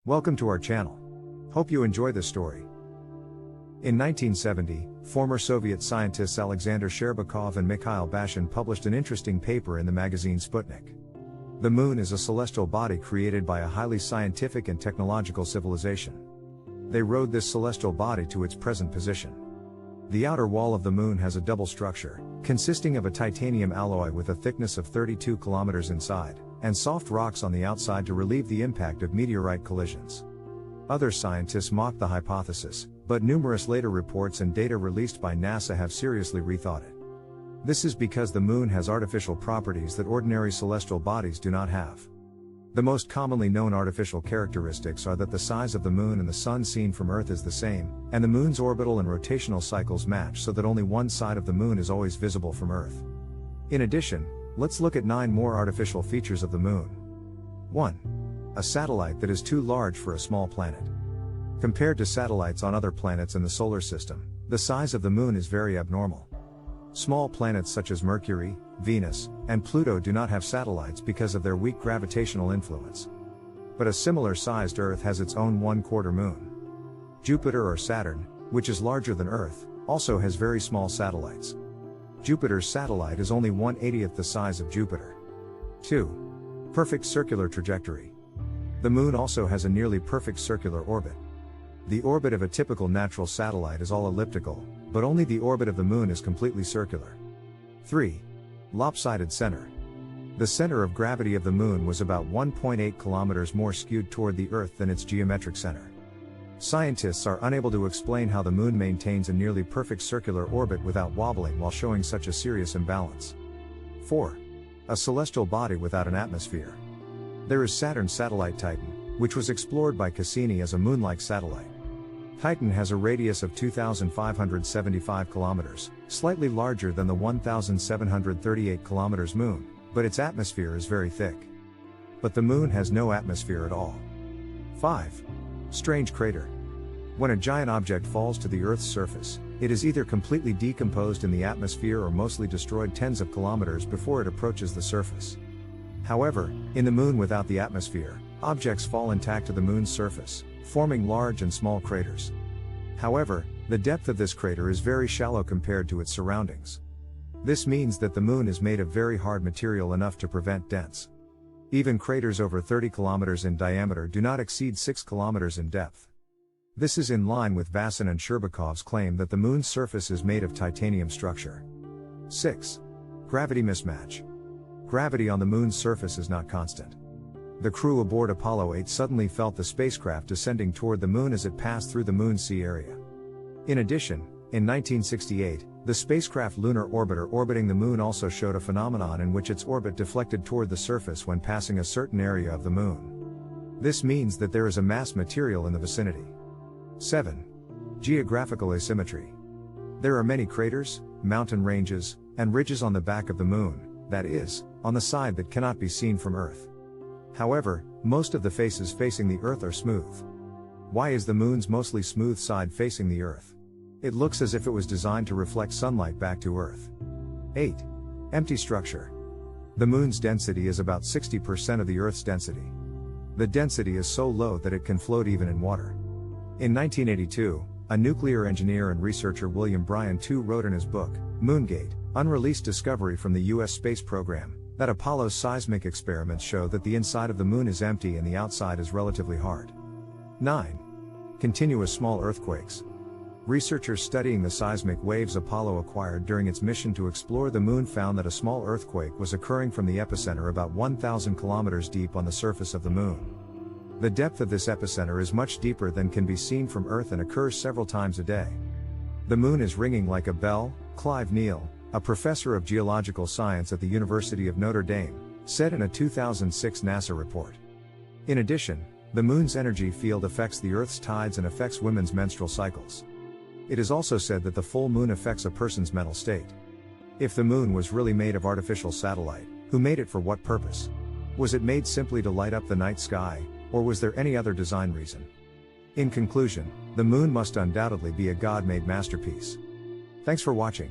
Welcome to our channel. Hope you enjoy this story. In 1970, former Soviet scientists Alexander Cherbakov and Mikhail Bashin published an interesting paper in the magazine Sputnik. The moon is a celestial body created by a highly scientific and technological civilization. They rode this celestial body to its present position. The outer wall of the moon has a double structure, consisting of a titanium alloy with a thickness of 32 kilometers inside, and soft rocks on the outside to relieve the impact of meteorite collisions. Other scientists mocked the hypothesis, but numerous later reports and data released by NASA have seriously rethought it. This is because the moon has artificial properties that ordinary celestial bodies do not have. The most commonly known artificial characteristics are that the size of the moon and the sun seen from Earth is the same, and the moon's orbital and rotational cycles match so that only one side of the moon is always visible from Earth. In addition, let's look at 9 more artificial features of the moon. 1. A satellite that is too large for a small planet. Compared to satellites on other planets in the solar system, the size of the moon is very abnormal. Small planets such as Mercury, Venus, and Pluto do not have satellites because of their weak gravitational influence. But a similar-sized Earth has its own 1/4 moon. Jupiter or Saturn, which is larger than Earth, also has very small satellites. Jupiter's satellite is only 1/80th the size of Jupiter. 2. Perfect circular trajectory. The moon also has a nearly perfect circular orbit. The orbit of a typical natural satellite is all elliptical, but only the orbit of the moon is completely circular. 3. Lopsided center. The center of gravity of the moon was about 1.8 kilometers more skewed toward the Earth than its geometric center. Scientists are unable to explain how the moon maintains a nearly perfect circular orbit without wobbling while showing such a serious imbalance. 4. A celestial body without an atmosphere. There is Saturn's satellite Titan, which was explored by Cassini as a moon-like satellite. Titan has a radius of 2,575 kilometers, slightly larger than the 1,738 kilometers moon, but its atmosphere is very thick. But the moon has no atmosphere at all. 5. Strange crater. When a giant object falls to the Earth's surface, it is either completely decomposed in the atmosphere or mostly destroyed tens of kilometers before it approaches the surface. However, in the moon without the atmosphere, objects fall intact to the moon's surface, forming large and small craters. However, the depth of this crater is very shallow compared to its surroundings. This means that the moon is made of very hard material enough to prevent dents. Even craters over 30 kilometers in diameter do not exceed 6 kilometers in depth. This is in line with Bashin and Cherbakov's claim that the moon's surface is made of titanium structure. 6. Gravity mismatch. Gravity on the moon's surface is not constant. The crew aboard Apollo 8 suddenly felt the spacecraft descending toward the moon as it passed through the moon's sea area. In addition, in 1968, the spacecraft Lunar Orbiter orbiting the moon also showed a phenomenon in which its orbit deflected toward the surface when passing a certain area of the moon. This means that there is a mass material in the vicinity. 7. Geographical asymmetry. There are many craters, mountain ranges, and ridges on the back of the moon, that is, on the side that cannot be seen from Earth. However, most of the faces facing the Earth are smooth. Why is the moon's mostly smooth side facing the Earth? It looks as if it was designed to reflect sunlight back to Earth. 8. Empty structure. The moon's density is about 60% of the Earth's density. The density is so low that it can float even in water. In 1982, a nuclear engineer and researcher William Bryan II wrote in his book, Moongate, Unreleased Discovery from the U.S. Space Program, that Apollo's seismic experiments show that the inside of the moon is empty and the outside is relatively hard. 9. Continuous small earthquakes. Researchers studying the seismic waves Apollo acquired during its mission to explore the moon found that a small earthquake was occurring from the epicenter about 1,000 kilometers deep on the surface of the moon. The depth of this epicenter is much deeper than can be seen from Earth and occurs several times a day. The moon is ringing like a bell, Clive Neal, a professor of geological science at the University of Notre Dame, said in a 2006 NASA report. In addition, the moon's energy field affects the Earth's tides and affects women's menstrual cycles. It is also said that the full moon affects a person's mental state. If the moon was really made of artificial satellite, who made it for what purpose? Was it made simply to light up the night sky, or was there any other design reason? In conclusion, the moon must undoubtedly be a God-made masterpiece. Thanks for watching.